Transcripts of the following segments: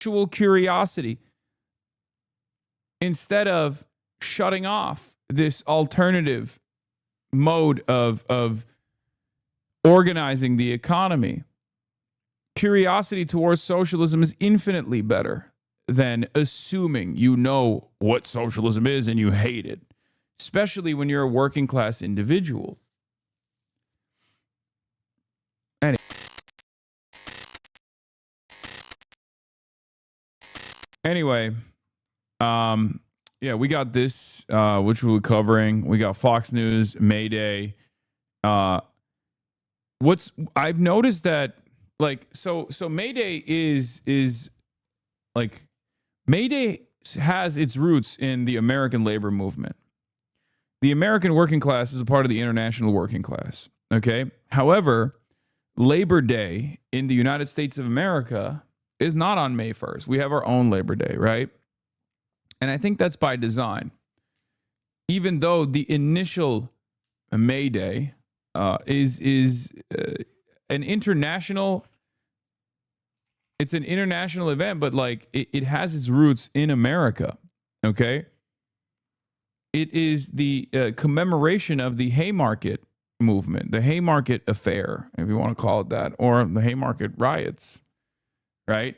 Actual curiosity, instead of shutting off this alternative mode of organizing the economy. Curiosity towards socialism is infinitely better than assuming you know what socialism is and you hate it, especially when you're a working class individual. Anyway, yeah, we got this, which we'll be covering. We got Fox News, May Day. I've noticed that, like, so May Day is like, May Day has its roots in the American labor movement. The American working class is a part of the international working class. Okay. However, Labor Day in the United States of America is not on May 1st. We have our own Labor Day, right? And I think that's by design. Even though the initial May Day is an international, it's an international event, but like it has its roots in America, okay? It is the commemoration of the Haymarket movement, the Haymarket affair, if you want to call it that, or the Haymarket riots, right?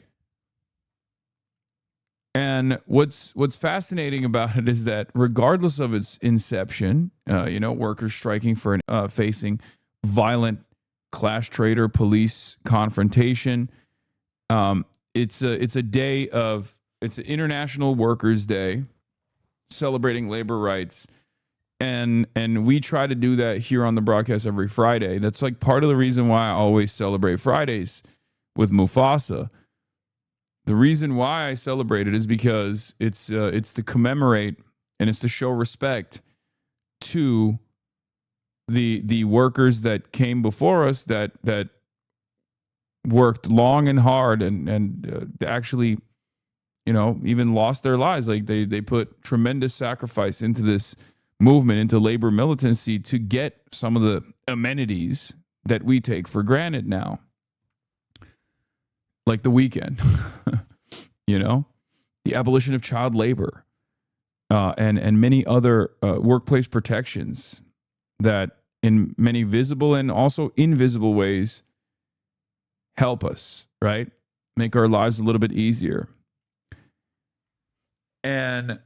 And what's fascinating about it is that regardless of its inception, workers striking for facing violent class trade or police confrontation, it's a day of, it's an International Workers' Day, celebrating labor rights, and we try to do that here on the broadcast every Friday. That's like part of the reason why I always celebrate Fridays with Mufasa. The reason why I celebrate it is because it's to commemorate and it's to show respect to the workers that came before us, that worked long and hard and actually, even lost their lives. Like they put tremendous sacrifice into this movement, into labor militancy, to get some of the amenities that we take for granted now, like the weekend, the abolition of child labor, and many other workplace protections that in many visible and also invisible ways help us, right? Make our lives a little bit easier. And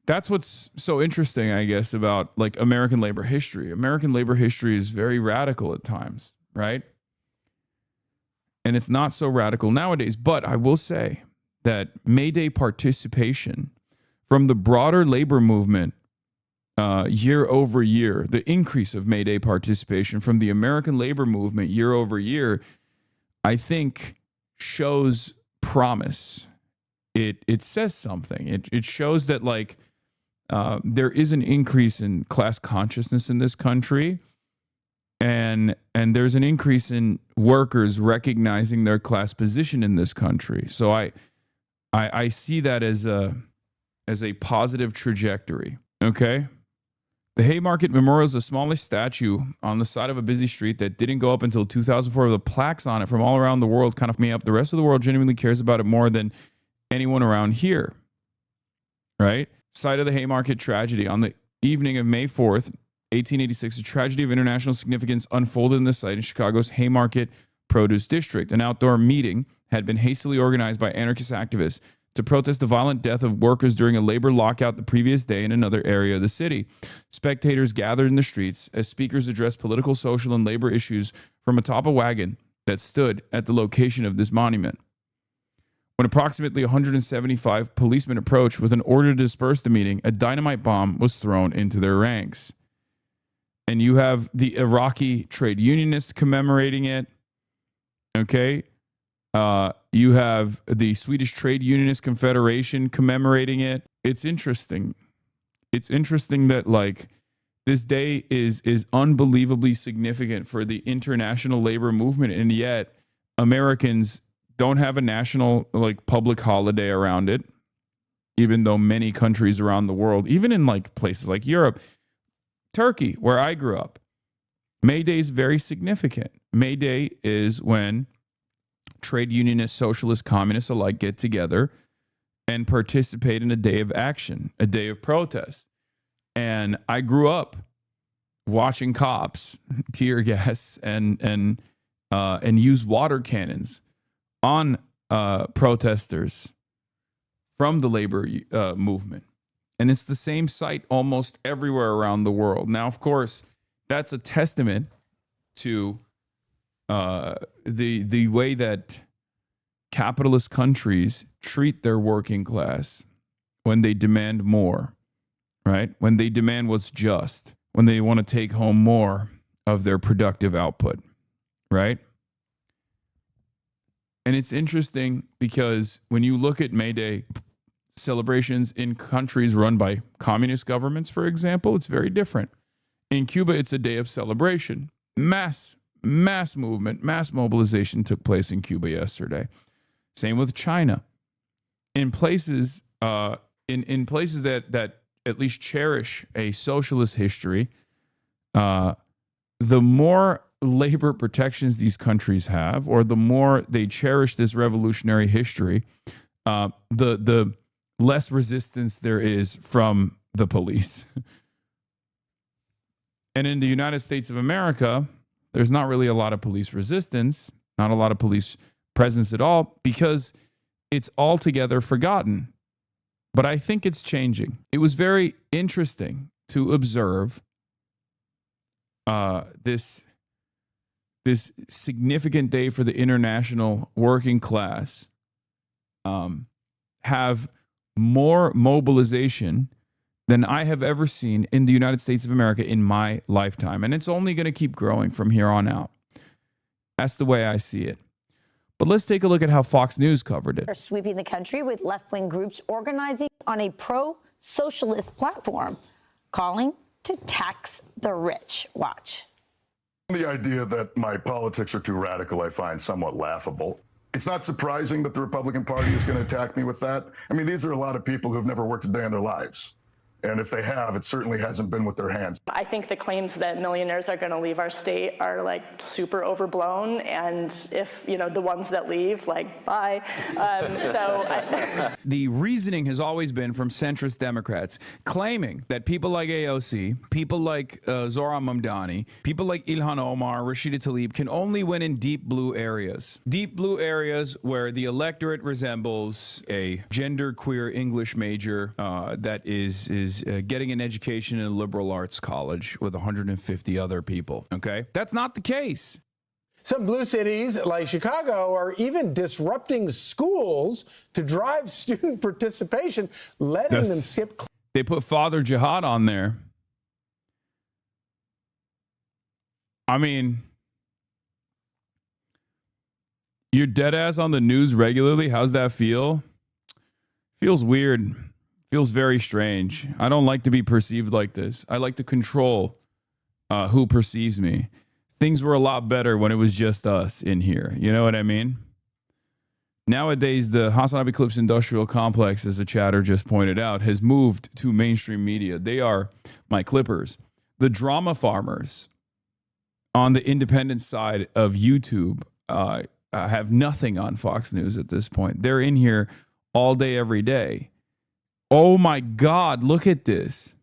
that's what's so interesting, I guess, about like American labor history. American labor history is very radical at times, right? And it's not so radical nowadays. But I will say that May Day participation from the broader labor movement year over year, the increase of May Day participation from the American labor movement year over year, I think shows promise. It says something. It shows that like there is an increase in class consciousness in this country, and there's an increase in workers recognizing their class position in this country. So I see that as a positive trajectory. Okay. The Haymarket Memorial is the smallest statue on the side of a busy street that didn't go up until 2004. The plaques on it from all around the world kind of me up. The rest of the world genuinely cares about it more than anyone around here, right? Site of the Haymarket tragedy. On the evening of May 4th, 1886, a tragedy of international significance unfolded in the site in Chicago's Haymarket Produce District. An outdoor meeting had been hastily organized by anarchist activists to protest the violent death of workers during a labor lockout the previous day in another area of the city. Spectators gathered in the streets as speakers addressed political, social, and labor issues from atop a wagon that stood at the location of this monument. When approximately 175 policemen approached with an order to disperse the meeting, a dynamite bomb was thrown into their ranks. And you have the Iraqi trade unionists commemorating it. Okay. You have the Swedish Trade Unionist Confederation commemorating it. It's interesting. It's interesting that like this day is unbelievably significant for the international labor movement, and yet Americans don't have a national like public holiday around it, even though many countries around the world, even in like places like Europe, Turkey, where I grew up, May Day is very significant. May Day is when trade unionists, socialists, communists alike get together and participate in a day of action, a day of protest. And I grew up watching cops tear gas and use water cannons on protesters from the labor movement. And it's the same sight almost everywhere around the world. Now, of course, that's a testament to the way that capitalist countries treat their working class when they demand more, right? When they demand what's just, when they want to take home more of their productive output, right? And it's interesting because when you look at May Day celebrations in countries run by communist governments, for example, it's very different. In Cuba, it's a day of celebration. Mass movement, mass mobilization took place in Cuba yesterday. Same with China. In places, in places that at least cherish a socialist history, the more labor protections these countries have, or the more they cherish this revolutionary history, the less resistance there is from the police. And in the United States of America, there's not really a lot of police resistance, not a lot of police presence at all, because it's altogether forgotten. But I think it's changing. It was very interesting to observe this significant day for the international working class have more mobilization than I have ever seen in the United States of America in my lifetime. And it's only going to keep growing from here on out. That's the way I see it. But let's take a look at how Fox News covered it. They're sweeping the country with left-wing groups organizing on a pro-socialist platform, calling to tax the rich. Watch. The idea that my politics are too radical, I find somewhat laughable. It's not surprising that the Republican Party is going to attack me with that. I mean, these are a lot of people who've never worked a day in their lives. And if they have, it certainly hasn't been with their hands. I think the claims that millionaires are going to leave our state are like super overblown. And if, you know, the ones that leave, like, bye. The reasoning has always been from centrist Democrats claiming that people like AOC, people like Zohran Mamdani, people like Ilhan Omar, Rashida Tlaib can only win in deep blue areas. Deep blue areas where the electorate resembles a genderqueer English major that is getting an education in a liberal arts college with 150 other people. Okay, that's not the case. Some blue cities like Chicago are even disrupting schools to drive student participation, letting them skip. They put Father Jihad on there. I mean, you're dead ass on the news regularly. How's that feel? Feels weird. Feels very strange. I don't like to be perceived like this. I like to control who perceives me. Things were a lot better when it was just us in here. You know what I mean? Nowadays, the HasanAbi Clips industrial complex, as the chatter just pointed out, has moved to mainstream media. They are my clippers. The drama farmers on the independent side of YouTube have nothing on Fox News at this point. They're in here all day, every day. Oh my God, look at this.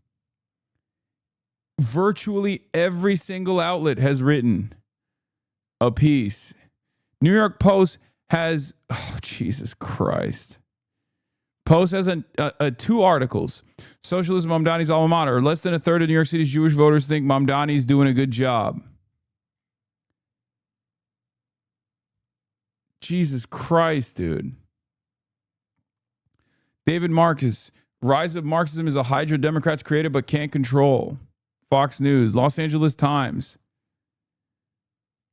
Virtually every single outlet has written a piece. New York Post has, oh, Jesus Christ. Post has two articles. Socialism, Mamdani's alma mater. Less than a third of New York City's Jewish voters think Mamdani's doing a good job. Jesus Christ, dude. David Marcus, rise of Marxism is a hydra Democrats created but can't control. Fox News, Los Angeles Times.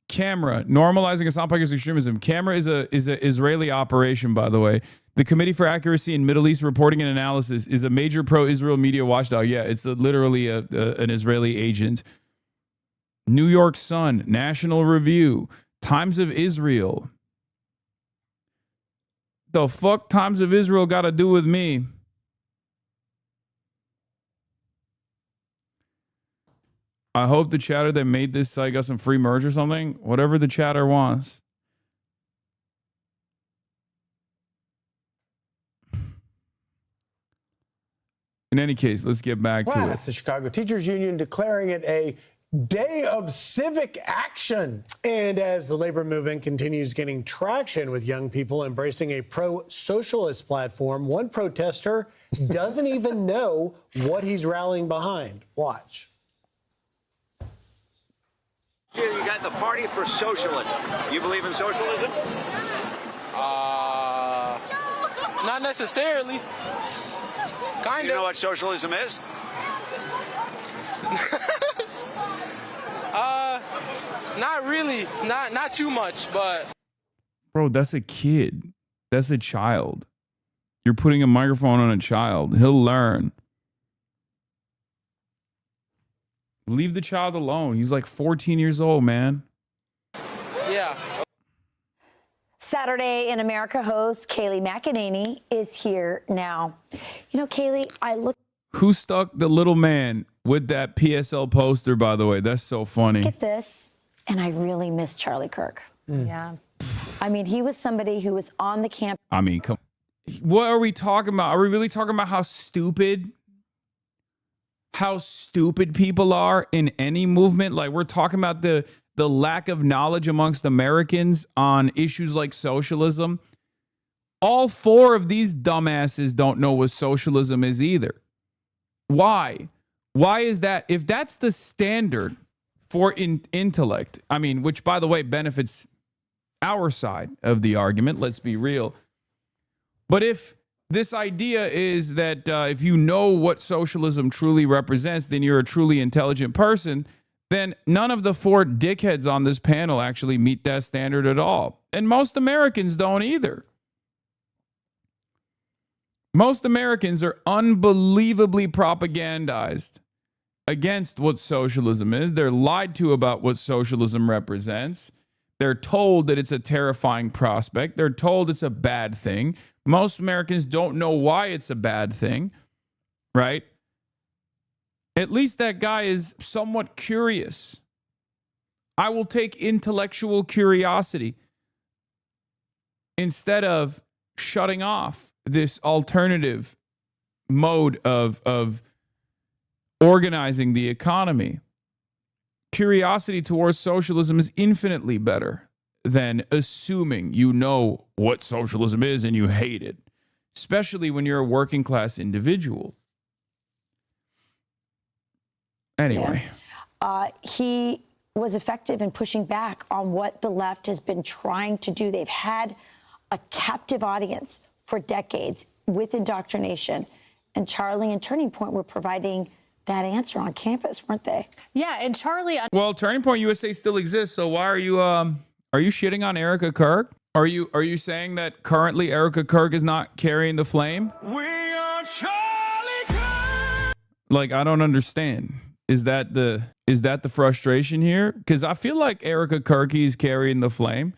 Camera, normalizing Islamist extremism. Camera is a Israeli operation, by the way. The Committee for Accuracy in Middle East Reporting and Analysis is a major pro-Israel media watchdog. Yeah, it's literally an Israeli agent. New York Sun, National Review, Times of Israel. The fuck Times of Israel got to do with me? I hope the chatter that made this site got some free merch or something. Whatever the chatter wants. In any case, let's get back to Wow, it. it's the Chicago Teachers Union declaring it a day of civic action. And as the labor movement continues gaining traction with young people embracing a pro-socialist platform, one protester doesn't even know what he's rallying behind. Watch. You got the Party for Socialism. You believe in socialism? Not necessarily. Kind You know of. what socialism is? Not really. Not too much, but. Bro, that's a kid. That's a child. You're putting a microphone on a child. He'll learn. Leave the child alone. He's like 14 years old, man. Yeah. Saturday in America host Kayleigh McEnany is here now. You know, Kayleigh, I look Who stuck the little man with that PSL poster, by the way? That's so funny. at this, and I really miss Charlie Kirk. Yeah. I mean, he was somebody who was on the campus. I mean, come. What are we talking about? Are we really talking about how stupid people are in any movement? Like, we're talking about the lack of knowledge amongst Americans on issues like socialism. All four of these dumbasses don't know what socialism is either. Why? Why is that? If that's the standard for intellect, I mean, which, by the way, benefits our side of the argument, let's be real. But if this idea is that if you know what socialism truly represents, then you're a truly intelligent person, then none of the four dickheads on this panel actually meet that standard at all. And most Americans don't either. Most Americans are unbelievably propagandized against what socialism is. They're lied to about what socialism represents. They're told that it's a terrifying prospect. They're told it's a bad thing. Most Americans don't know why it's a bad thing, right? At least that guy is somewhat curious. I will take intellectual curiosity instead of shutting off this alternative mode of organizing the economy. Curiosity towards socialism is infinitely better than assuming you know what socialism is and you hate it, especially when you're a working class individual. Anyway. He was effective in pushing back on what the left has been trying to do. They've had a captive audience for decades with indoctrination. And Charlie and Turning Point were providing that answer on campus, weren't they? Yeah, and Charlie... Well, Turning Point USA still exists, so why are you shitting on Erica Kirk? Are you saying that currently Erica Kirk is not carrying the flame? We are Charlie Kirk. Like, I don't understand. Is that the frustration here? Because I feel like Erica Kirky's carrying the flame.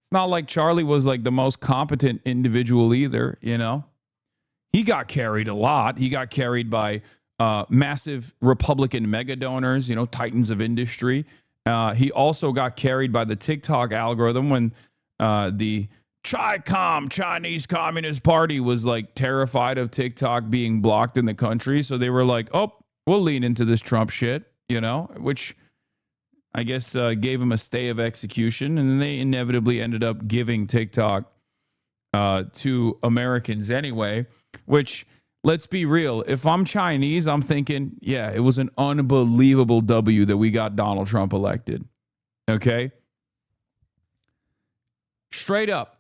It's not like Charlie was like the most competent individual either, you know? He got carried a lot. He got carried by massive Republican mega donors, you know, titans of industry. He also got carried by the TikTok algorithm when the Chinese Communist Party was like terrified of TikTok being blocked in the country. So they were like, oh, we'll lean into this Trump shit, you know, which I guess gave him a stay of execution. And then they inevitably ended up giving TikTok to Americans anyway, which, let's be real. If I'm Chinese, I'm thinking, yeah, it was an unbelievable W that we got Donald Trump elected. Okay? Straight up.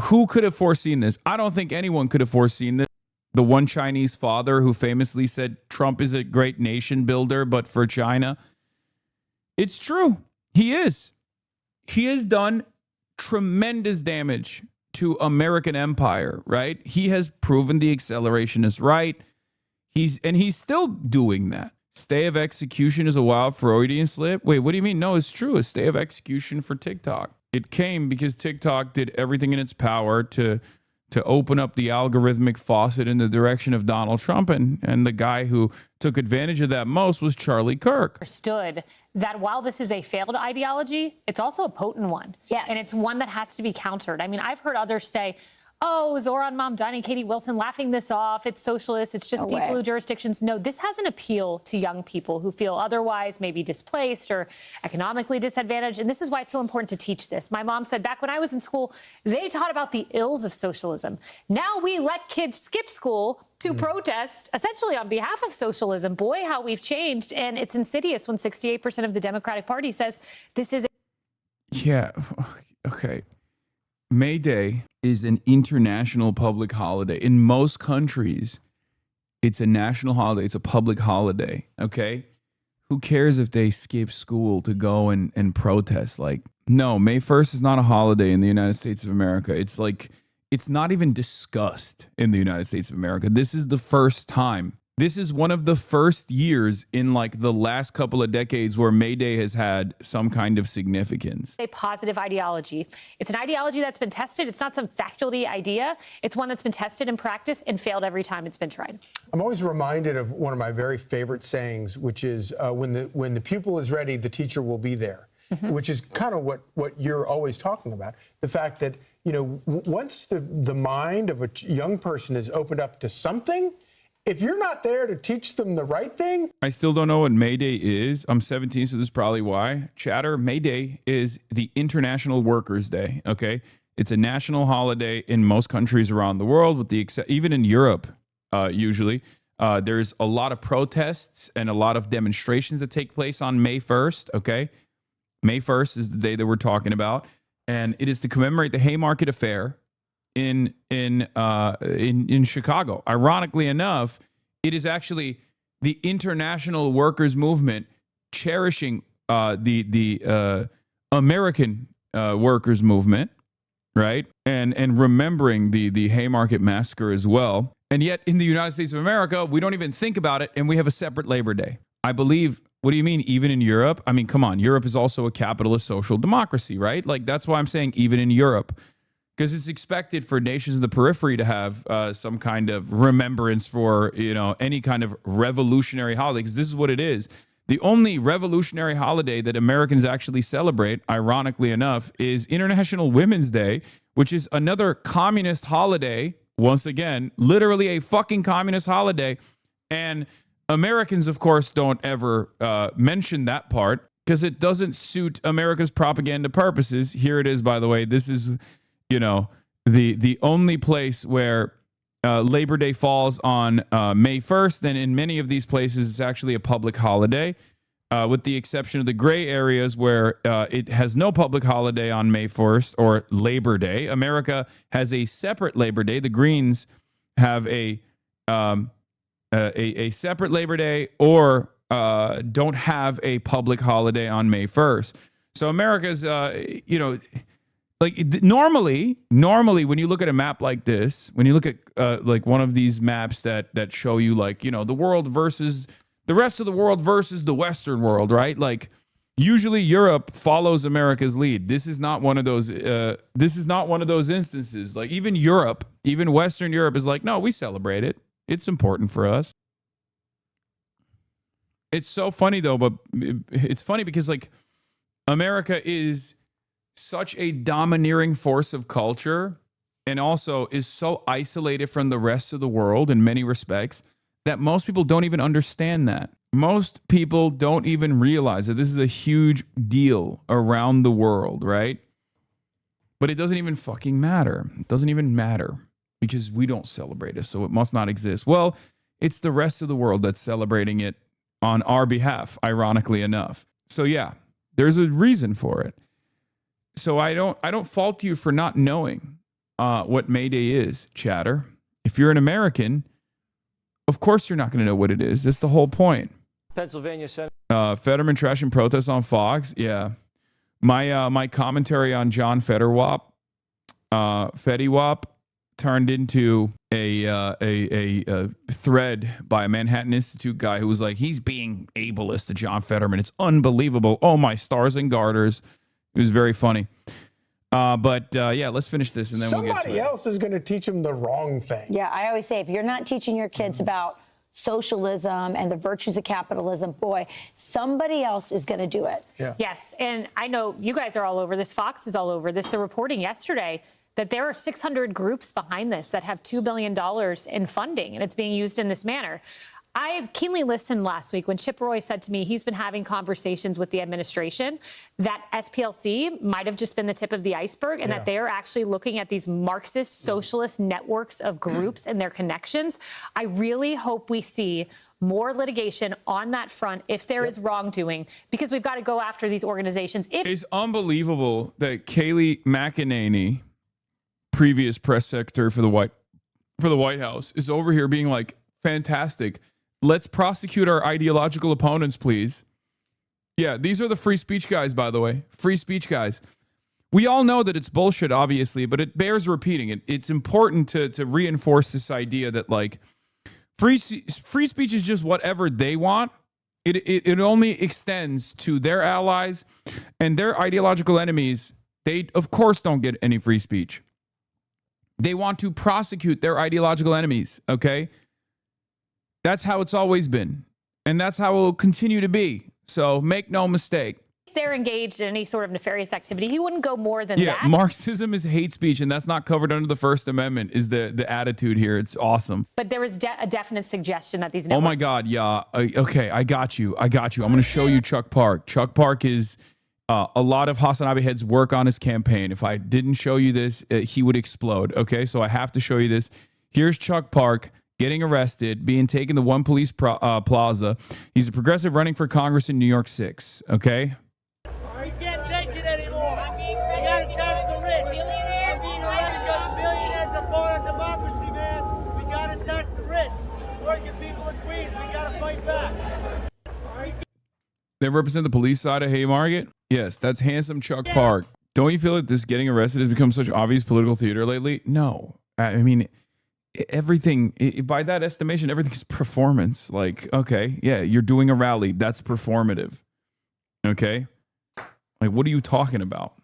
Who could have foreseen this? I don't think anyone could have foreseen this. The one Chinese father who famously said Trump is a great nation builder, but for China. It's true. He is. He has done tremendous damage to American empire, right? He has proven the acceleration is right. He's still doing that. Stay of execution is a wild Freudian slip. Wait, what do you mean? No, it's true. A stay of execution for TikTok. It came because TikTok did everything in its power to open up the algorithmic faucet in the direction of Donald Trump. And the guy who took advantage of that most was Charlie Kirk. Understood that while this is a failed ideology, it's also a potent one. Yes. And it's one that has to be countered. I mean, I've heard others say, oh, Zoran Mamdani, Katie Wilson laughing this off. It's socialist. It's just deep blue jurisdictions. No, this has an appeal to young people who feel otherwise maybe displaced or economically disadvantaged. And this is why it's so important to teach this. My mom said back when I was in school, they taught about the ills of socialism. Now we let kids skip school to protest essentially on behalf of socialism. Boy, how we've changed. And it's insidious when 68% of the Democratic Party says this is. Yeah. Okay. May Day is an international public holiday. In most countries, it's a national holiday. It's a public holiday. Okay. Who cares if they skip school to go and protest? Like, no, May 1st is not a holiday in the United States of America. It's like, it's not even discussed in the United States of America. This is the first time. This is one of the first years in like the last couple of decades where May Day has had some kind of significance. A positive ideology. It's an ideology that's been tested. It's not some faculty idea. It's one that's been tested in practice and failed every time it's been tried. I'm always reminded of one of my very favorite sayings, which is when the pupil is ready, the teacher will be there. Which is kind of what you're always talking about. The fact that, you know, once the mind of a young person is opened up to something, if you're not there to teach them the right thing. I still don't know what May Day is. I'm 17, so this is probably why. Chatter, May Day is the International Workers' Day, okay? It's a national holiday in most countries around the world, with the even in Europe, usually. There's a lot of protests and a lot of demonstrations that take place on May 1st, okay? May 1st is the day that we're talking about, and it is to commemorate the Haymarket affair in Chicago. Ironically enough, it is actually the international workers movement cherishing the American workers movement, right? And remembering the Haymarket massacre as well. And yet in the United States of America, we don't even think about it, and we have a separate Labor Day. I believe. What do you mean, even in Europe? I mean, come on. Europe is also a capitalist social democracy, right? Like, that's why I'm saying even in Europe, because it's expected for nations of the periphery to have some kind of remembrance for, you know, any kind of revolutionary holiday, because this is what it is. The only revolutionary holiday that Americans actually celebrate, ironically enough, is International Women's Day, which is another communist holiday. Once again, literally a fucking communist holiday. And Americans, of course, don't ever mention that part because it doesn't suit America's propaganda purposes. Here it is, by the way. This is, you know, the only place where Labor Day falls on May 1st. And in many of these places, it's actually a public holiday, with the exception of the gray areas where it has no public holiday on May 1st or Labor Day. America has a separate Labor Day. The Greens have a separate Labor Day, or don't have a public holiday on May 1st. So America's, you know, like normally when you look at a map like this, when you look at like one of these maps that show you, like, you know, the world versus the rest of the world versus the Western world, right? Like, usually Europe follows America's lead. This is not one of those. This is not one of those instances. Like, even Europe, even Western Europe is like, no, we celebrate it. It's important for us. It's so funny, though, but it's funny because, like, America is such a domineering force of culture and also is so isolated from the rest of the world in many respects that most people don't even understand that. Most people don't even realize that this is a huge deal around the world, right? But it doesn't even fucking matter. It doesn't even matter. Because we don't celebrate it, so it must not exist. Well, it's the rest of the world that's celebrating it on our behalf, ironically enough. So yeah, there's a reason for it. So I don't fault you for not knowing what May Day is, Chatter. If you're an American, of course you're not going to know what it is. That's the whole point. Pennsylvania Senate. Fetterman trashing protests on Fox. Yeah, my commentary on John Fetterwap, Fetty turned into a thread by a Manhattan Institute guy who was like, he's being ableist to John Fetterman. It's unbelievable. Oh, my stars and garters. It was very funny. But yeah, let's finish this and then we'll get to it. Somebody else is going to teach them the wrong thing. Yeah, I always say, if you're not teaching your kids about socialism and the virtues of capitalism, boy, somebody else is going to do it. Yeah. Yes, and I know you guys are all over this. Fox is all over this. The reporting yesterday, that there are 600 groups behind this that have $2 billion in funding, and it's being used in this manner. I keenly listened last week when Chip Roy said to me he's been having conversations with the administration that SPLC might have just been the tip of the iceberg and that they are actually looking at these Marxist socialist networks of groups and their connections. I really hope we see more litigation on that front if there is wrongdoing, because we've got to go after these organizations. It's unbelievable that Kayleigh McEnany, previous press secretary for the White House, is over here being like, fantastic. Let's prosecute our ideological opponents, please. Yeah, these are the free speech guys, by the way. Free speech guys. We all know that it's bullshit, obviously, but it bears repeating. It's important to reinforce this idea that, like, free speech is just whatever they want. It only extends to their allies and their ideological enemies. They, of course, don't get any free speech. They want to prosecute their ideological enemies, okay? That's how it's always been. And that's how it will continue to be. So make no mistake. If they're engaged in any sort of nefarious activity, he wouldn't go more than that. Marxism is hate speech, and that's not covered under the First Amendment, is the attitude here. It's awesome. But there was a definite suggestion that these networks... Oh, my God, yeah. Okay, I got you. I'm going to show you Chuck Park. Chuck Park is a lot of HasanAbi heads work on his campaign. If I didn't show you this, he would explode. Okay, so I have to show you this. Here's Chuck Park getting arrested, being taken to One Police Plaza. He's a progressive running for Congress in New York 6, okay? We can't take it anymore. We gotta tax the rich. We got billionaires that bought our democracy, man. We gotta tax the rich. Working people in Queens, we gotta fight back. They represent the police side of Haymarket? Yes, that's handsome Chuck Park. Don't you feel that this getting arrested has become such obvious political theater lately? No. I mean... everything, by that estimation, everything is performance. Like, okay, yeah, you're doing a rally. That's performative. Okay? Like, what are you talking about?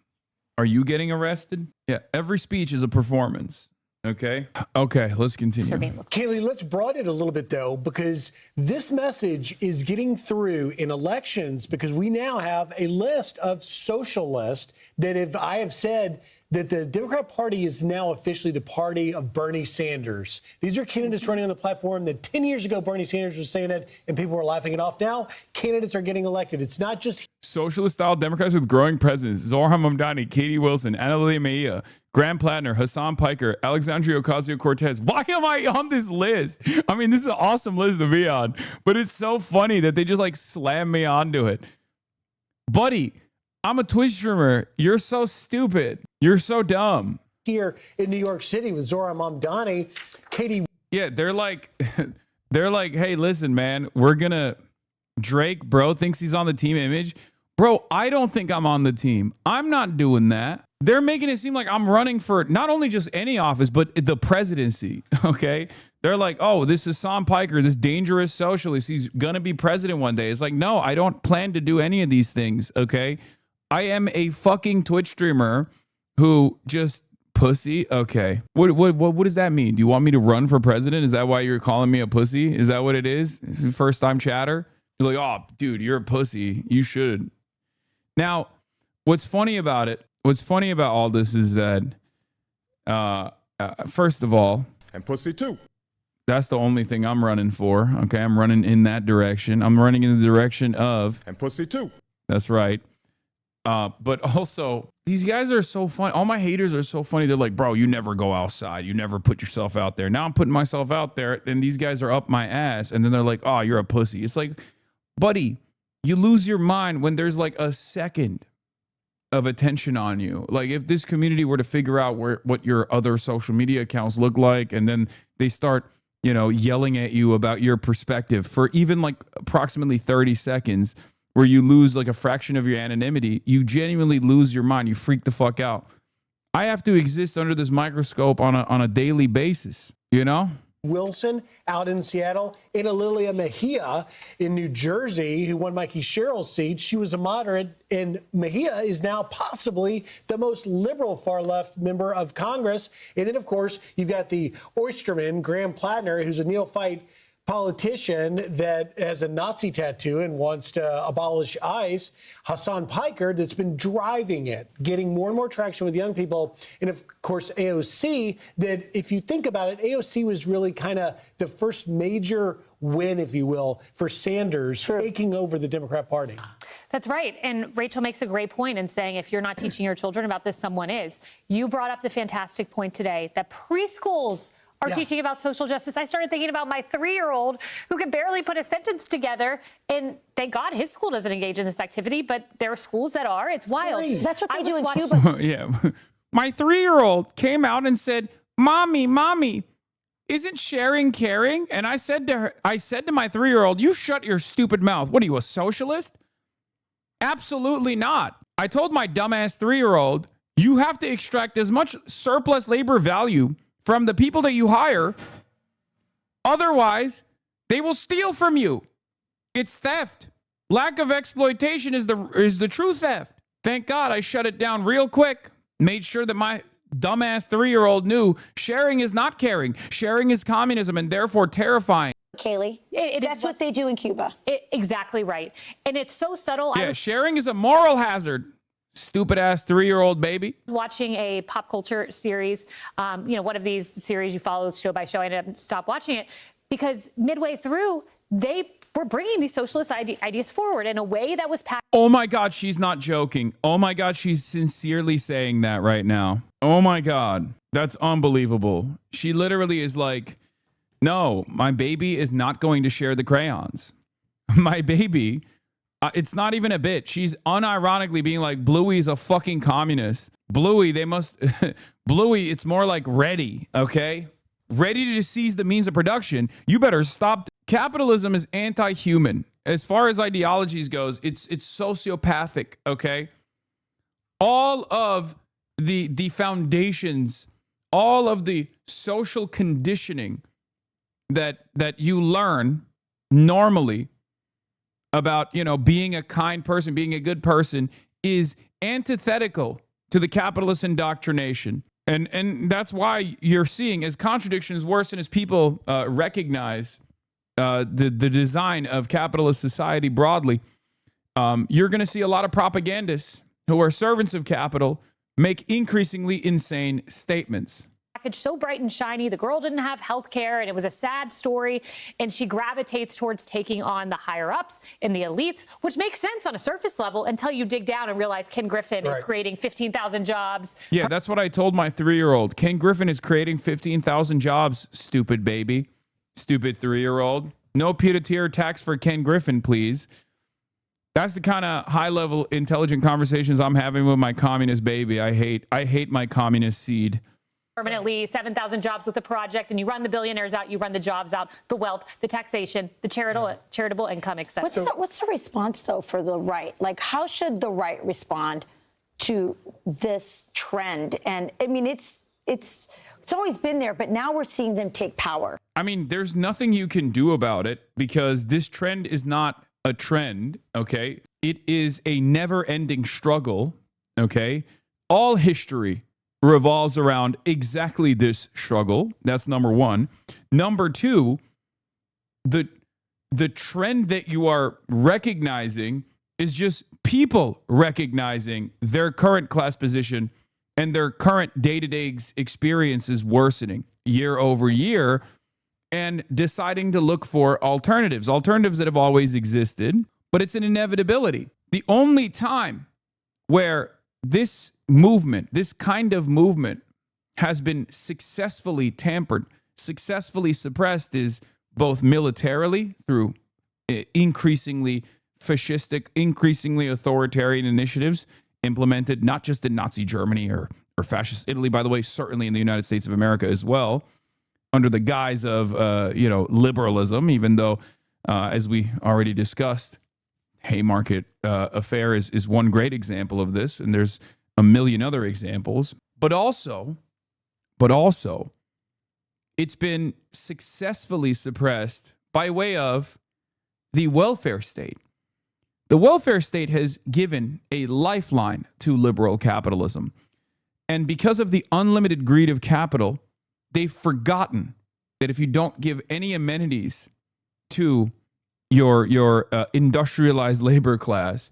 Are you getting arrested? Yeah, every speech is a performance. Okay? Okay, let's continue. Kayleigh, let's broaden it a little bit, though, because this message is getting through in elections because we now have a list of socialists that I have said that the Democrat Party is now officially the party of Bernie Sanders. These are candidates running on the platform that 10 years ago Bernie Sanders was saying it and people were laughing it off. Now candidates are getting elected. It's not just socialist-style Democrats with growing presence. Zohar Mamdani, Katie Wilson, Anna Lilia Mejia, Graham Plattner, Hasan Piker, Alexandria Ocasio-Cortez. Why am I on this list? I mean, this is an awesome list to be on, but it's so funny that they just like slam me onto it. Buddy, I'm a Twitch streamer. You're so stupid. You're so dumb. Here in New York City with Zohar Mamdani, Katie. Yeah, they're like, hey, listen, man, Drake, bro, thinks he's on the team image. Bro, I don't think I'm on the team. I'm not doing that. They're making it seem like I'm running for not only just any office, but the presidency. Okay. They're like, oh, this is Hasan Piker, this dangerous socialist. He's going to be president one day. It's like, no, I don't plan to do any of these things. Okay. I am a fucking Twitch streamer who just pussy. Okay. What does that mean? Do you want me to run for president? Is that why you're calling me a pussy? Is that what it is? First time chatter? You're like, oh, dude, you're a pussy. You should. Now, what's funny about all this is that, first of all, and pussy too. That's the only thing I'm running for. Okay. I'm running in that direction. I'm running in the direction of, and pussy too. That's right. But also, these guys are so funny. All my haters are so funny. They're like, bro, you never go outside. You never put yourself out there. Now I'm putting myself out there, and these guys are up my ass. And then they're like, oh, you're a pussy. It's like, buddy, you lose your mind when there's like a second of attention on you. Like if this community were to figure out what your other social media accounts look like, and then they start, yelling at you about your perspective for even like approximately 30 seconds, where you lose like a fraction of your anonymity, you genuinely lose your mind. You freak the fuck out. I have to exist under this microscope on a daily basis, Wilson out in Seattle, Anna Lilia Mejia in New Jersey, who won Mikey Sherrill's seat. She was a moderate, and Mejia is now possibly the most liberal far-left member of Congress. And then, of course, you've got the oysterman, Graham Plattner, who's a neophyte politician that has a Nazi tattoo and wants to abolish ICE, Hasan that's been driving it, getting more and more traction with young people. And of course, AOC, that if you think about it, AOC was really kind of the first major win, if you will, for Sanders taking over the Democrat Party. That's right. And Rachel makes a great point in saying if you're not teaching your children about this, someone is. You brought up the fantastic point today that preschools are teaching about social justice. I started thinking about my 3-year-old who can barely put a sentence together. And thank God his school doesn't engage in this activity, but there are schools that are. It's wild. That's what they do in Cuba. Yeah. My 3-year-old came out and said, Mommy, isn't sharing caring? And I said to my 3-year-old, you shut your stupid mouth. What are you, a socialist? Absolutely not. I told my dumbass 3-year-old, you have to extract as much surplus labor value from the people that you hire. Otherwise, they will steal from you. It's theft. Lack of exploitation is the true theft. Thank God I shut it down real quick. Made sure that my dumbass 3-year-old knew sharing is not caring. Sharing is communism and therefore terrifying. Kaylee, that's what they do in Cuba. Exactly right. And it's so subtle. Yeah, sharing is a moral hazard. Stupid ass 3-year-old baby. Watching a pop culture series, one of these series you follow show by show. I ended up stop watching it because midway through they were bringing these socialist ideas forward in a way that was packed. Oh my God, she's not joking. Oh my God, she's sincerely saying that right now. Oh my God, that's unbelievable. She literally is like, no, my baby is not going to share the crayons. My baby, it's not even a bit. She's unironically being like, Bluey's a fucking communist. Bluey, Bluey, it's more like ready, okay? Ready to seize the means of production. You better stop. Capitalism is anti-human. As far as ideologies goes, it's sociopathic, okay? All of the foundations, all of the social conditioning that you learn normally about, being a kind person, being a good person is antithetical to the capitalist indoctrination. And that's why you're seeing as contradictions worsen as people recognize the design of capitalist society broadly, you're going to see a lot of propagandists who are servants of capital make increasingly insane statements. Package so bright and shiny. The girl didn't have health care, and it was a sad story. And she gravitates towards taking on the higher ups and the elites, which makes sense on a surface level until you dig down and realize Ken Griffin is creating 15,000 jobs. Yeah, that's what I told my 3-year-old. Ken Griffin is creating 15,000 jobs, stupid baby. Stupid 3-year-old. No pied-à-terre tax for Ken Griffin, please. That's the kind of high-level intelligent conversations I'm having with my communist baby. I hate my communist seed. Permanently 7,000 jobs with the project, and you run the billionaires out, you run the jobs out, the wealth, the taxation, the charitable income, etc. What's the response, though, for the right? Like, how should the right respond to this trend? And, I mean, it's always been there, but now we're seeing them take power. I mean, there's nothing you can do about it because this trend is not a trend, okay? It is a never-ending struggle, okay? All history revolves around exactly this struggle. That's number one. Number two, the trend that you are recognizing is just people recognizing their current class position and their current day-to-day experiences worsening year over year and deciding to look for alternatives that have always existed, but it's an inevitability. The only time where this movement, this kind of movement, has been successfully tampered, successfully suppressed is both militarily through increasingly fascistic, increasingly authoritarian initiatives implemented not just in Nazi Germany or fascist Italy, by the way, certainly in the United States of America as well, under the guise of, liberalism, even though, as we already discussed, Haymarket affair is one great example of this, and there's a million other examples. But also, it's been successfully suppressed by way of the welfare state. The welfare state has given a lifeline to liberal capitalism. And because of the unlimited greed of capital, they've forgotten that if you don't give any amenities to your industrialized labor class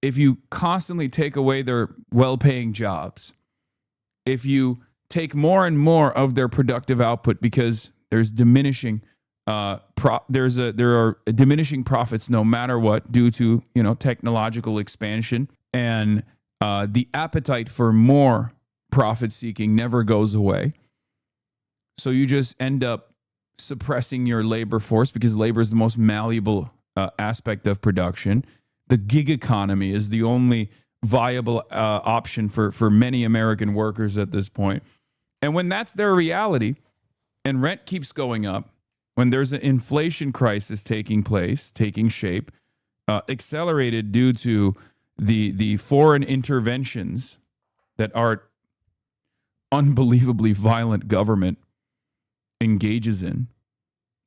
if you constantly take away their well-paying jobs, if you take more and more of their productive output because there's diminishing there are diminishing profits no matter what due to technological expansion, and the appetite for more profit seeking never goes away. So you just end up suppressing your labor force because labor is the most malleable aspect of production. The gig economy is the only viable option for many American workers at this point. And when that's their reality and rent keeps going up, when there's an inflation crisis taking shape, accelerated due to the foreign interventions that our unbelievably violent government engages in,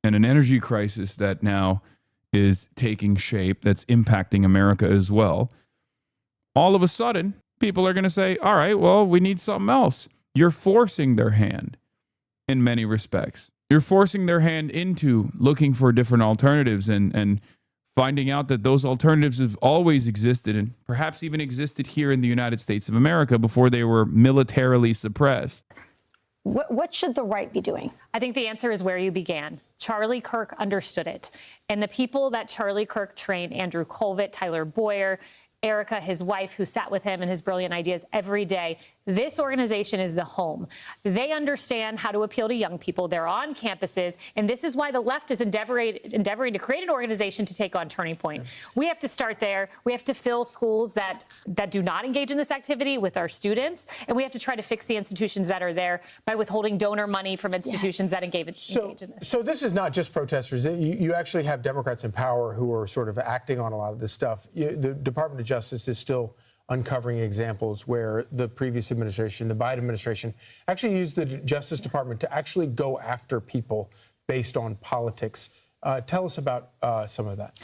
and an energy crisis that now is taking shape that's impacting America as well, all of a sudden, people are going to say, all right, well, we need something else. You're forcing their hand in many respects. You're forcing their hand into looking for different alternatives and finding out that those alternatives have always existed and perhaps even existed here in the United States of America before they were militarily suppressed. What should the right be doing? I think the answer is where you began. Charlie Kirk understood it. And the people that Charlie Kirk trained, Andrew Colvett, Tyler Boyer, Erica, his wife, who sat with him and his brilliant ideas every day. This organization is the home. They understand how to appeal to young people. They're on campuses. And this is why the left is endeavoring to create an organization to take on Turning Point. We have to start there. We have to fill schools that do not engage in this activity with our students. And we have to try to fix the institutions that are there by withholding donor money from institutions that engage in this. So this is not just protesters. You actually have Democrats in power who are sort of acting on a lot of this stuff. The Department of Justice is still uncovering examples where the previous administration, the Biden administration, actually used the Justice Department to actually go after people based on politics. Tell us about some of that.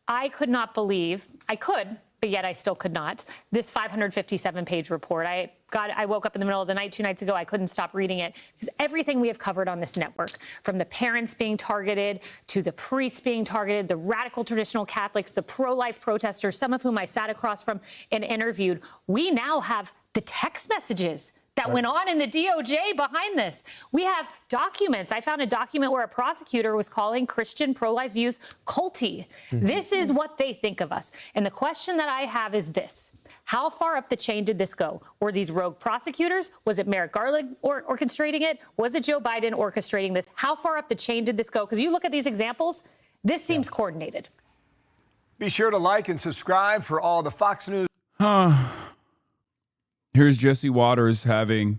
I could not believe, I could, but yet I still could not, this 557-page report. I woke up in the middle of the night 2 nights ago. I couldn't stop reading it because everything we have covered on this network, from the parents being targeted to the priests being targeted, the radical traditional Catholics, the pro-life protesters, some of whom I sat across from and interviewed, we now have the text messages that went on in the DOJ behind this. We have documents. I found a document where a prosecutor was calling Christian pro-life views culty. This is what they think of us. And the question that I have is this: how far up the chain did this go? Were these rogue prosecutors? Was it Merrick Garland orchestrating it? Was it Joe Biden orchestrating this? How far up the chain did this go? Because you look at these examples, this seems coordinated. Be sure to like and subscribe for all the Fox News. Here's Jesse Waters having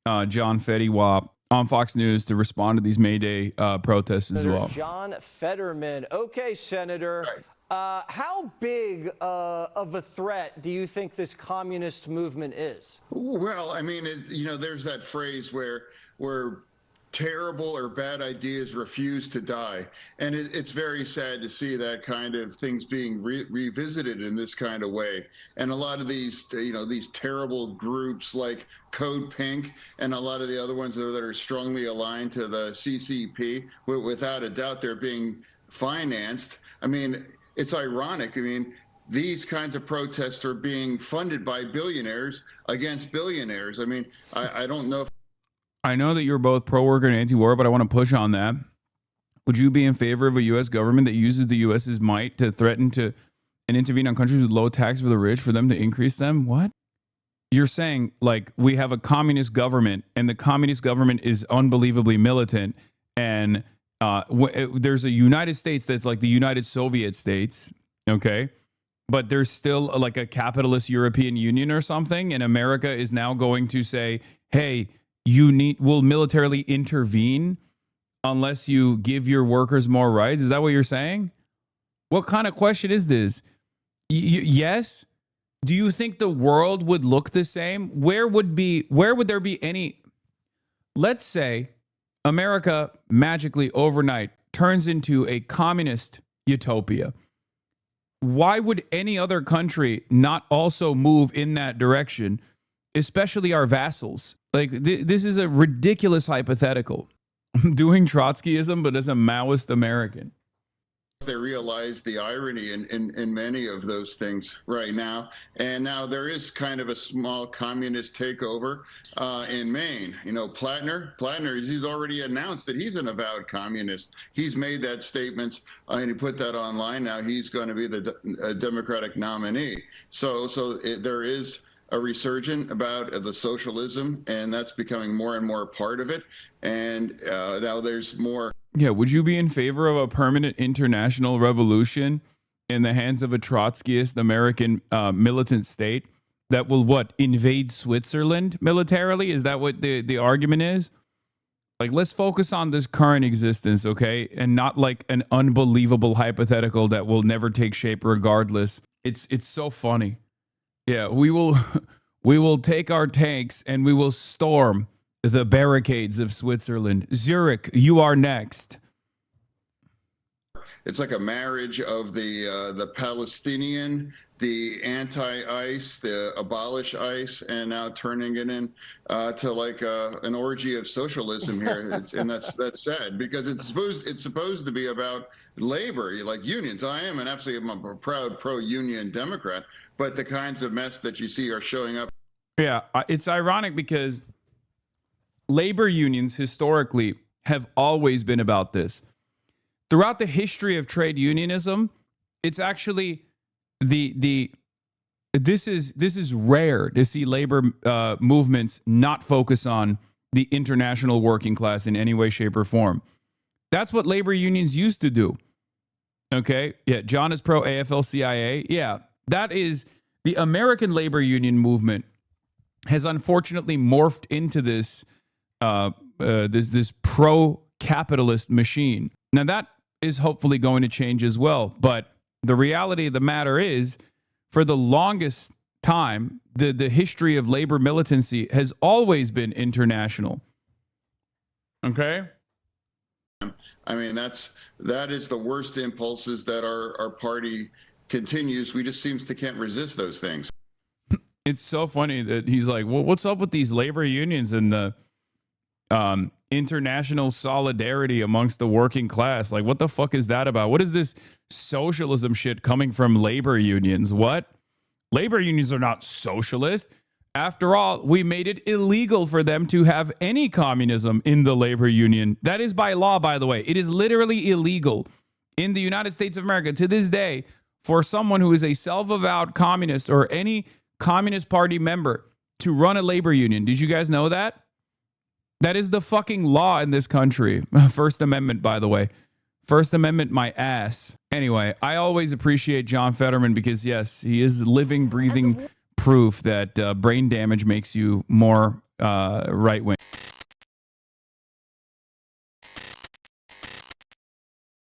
John Fetty-Wap on Fox News to respond to these May Day protests as well. John Fetterman. Okay, Senator. How big of a threat do you think this communist movement is? Well, I mean, there's that phrase where terrible or bad ideas refuse to die. And it's very sad to see that kind of things being revisited in this kind of way. And a lot of these, these terrible groups like Code Pink and a lot of the other ones that are strongly aligned to the CCP, without a doubt, they're being financed. I mean, it's ironic. I mean, these kinds of protests are being funded by billionaires against billionaires. I mean, I don't know if I know that you're both pro-worker and anti-war, but I want to push on that. Would you be in favor of a U.S. government that uses the U.S.'s might to threaten to and intervene on countries with low tax for the rich for them to increase them? What? You're saying, like, we have a communist government, and the communist government is unbelievably militant, and there's a United States that's like the United Soviet States, okay? But there's still like a capitalist European Union or something, and America is now going to say, hey, will militarily intervene unless you give your workers more rights? Is that what you're saying? What kind of question is this? Yes. Do you think the world would look the same? Where would there be any? Let's say America magically overnight turns into a communist utopia. Why would any other country not also move in that direction, especially our vassals? Like, this is a ridiculous hypothetical. I'm doing Trotskyism, but as a Maoist American. They realize the irony in many of those things right now. And now there is kind of a small communist takeover in Maine. You know, Plattner, he's already announced that he's an avowed communist. He's made that statement and he put that online. Now he's going to be the Democratic nominee. So there is a resurgence about the socialism, and that's becoming more and more part of it. And now there's more. Yeah, would you be in favor of a permanent international revolution in the hands of a Trotskyist American militant state that will invade Switzerland militarily? Is that what the argument is? Like, let's focus on this current existence, okay? And not like an unbelievable hypothetical that will never take shape regardless. It's so funny. Yeah, we will take our tanks and we will storm the barricades of Switzerland. Zurich, you are next. It's like a marriage of the Palestinian, the anti-ICE, the abolish ICE, and now turning it in to like an orgy of socialism here. And that's sad because it's supposed to be about labor, like unions. I'm a proud pro-union Democrat, but the kinds of mess that you see are showing up. Yeah, it's ironic because labor unions historically have always been about this. Throughout the history of trade unionism, it's actually this is rare to see labor movements not focus on the international working class in any way, shape, or form. That's what labor unions used to do. Okay, yeah, John is pro AFL-CIO. Yeah, that is the American labor union movement has unfortunately morphed into this this pro-capitalist machine. Now that is hopefully going to change as well. But the reality of the matter is, for the longest time, the history of labor militancy has always been international. Okay? I mean, that is the worst impulses that our party continues. We just seems to can't resist those things. It's so funny that he's like, well, what's up with these labor unions and the international solidarity amongst the working class? Like, what the fuck is that about? What is this socialism shit coming from labor unions? What? Labor unions are not socialist. After all, we made it illegal for them to have any communism in the labor union. That is by law, by the way. It is literally illegal in the United States of America to this day for someone who is a self-avowed communist or any Communist Party member to run a labor union. Did you guys know that? That is the fucking law in this country. First Amendment, by the way. First Amendment, my ass. Anyway, I always appreciate John Fetterman because, yes, he is living, breathing proof that brain damage makes you more right-wing.